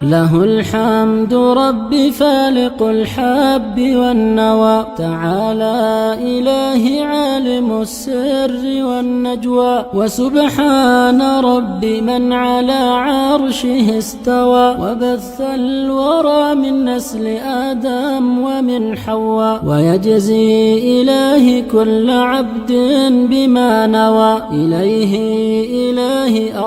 له الحمد رب فالق الحب والنوى، تعالى إله عالم السر والنجوى، وسبحان رب من على عرشه استوى، وبث الورى من نسل آدم ومن حواء، ويجزي إلهي كل عبد بما نوى، إليه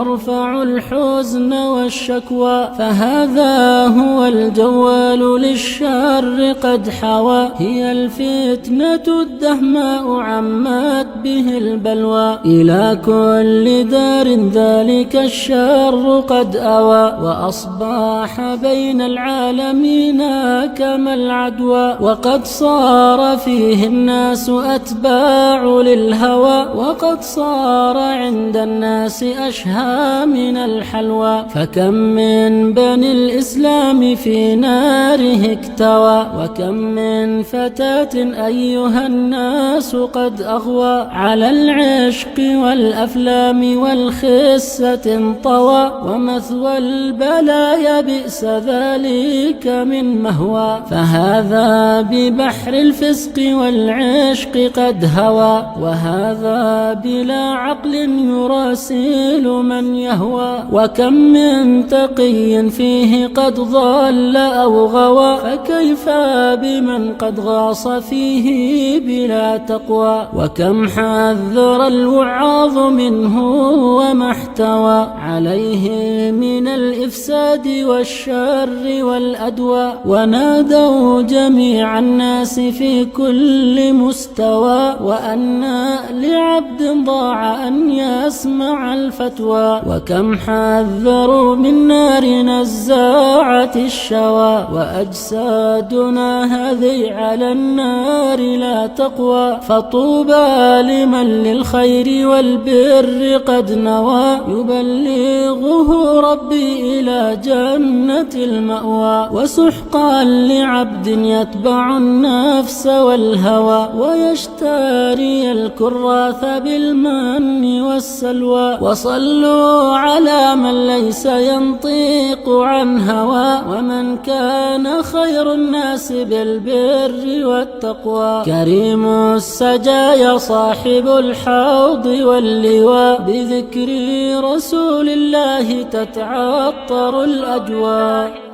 أرفع الحزن والشكوى، فهذا هو الجوال للشر قد حوى، هي الفتنة الدهماء عمت به البلوى، إلى كل دار ذلك الشر قد أوى، وأصبح بين العالمين كما العدوى، وقد صار فيه الناس أتباع للهوى، وقد صار عند الناس أشهى من الحلوى، فكم من بني الإسلام في ناره اكتوى، وكم من فتاة أيها الناس قد أغوى، على العشق والأفلام والخسة انطوى، ومثوى البلايا بئس ذلك من مهوى، فهذا ببحر الفسق والعشق قد هوى، وهذا بلا عقل يراسل من يهوى، وكم من تقي فيه قد ضل أو غوى، فكيف بمن قد غاص فيه بلا تقوى، وكم حذر الوعاظ منه وما احتوى عليه من الإفساد والشر والأدوى، ونادوا جميع الناس في كل مستوى، وأن لعبد ضاع أن يسمع الفتوى، وكم حذروا من نار نزاعة الشوى، وأجسادنا هذه على النار لا تقوى، فطوبى لمن للخير والبر قد نوى، يبلغه ربي إلى جنة المأوى، وسحقا لعبد يتبع النفس والهوى، ويشتري الكراث بالمن والسلوى، وصلوا على من ليس ينطق عن هوى، ومن كان خير الناس بالبر والتقوى، كريم السجايا صاحب الحوض واللواء، بذكر رسول الله تتعطر الأجواء.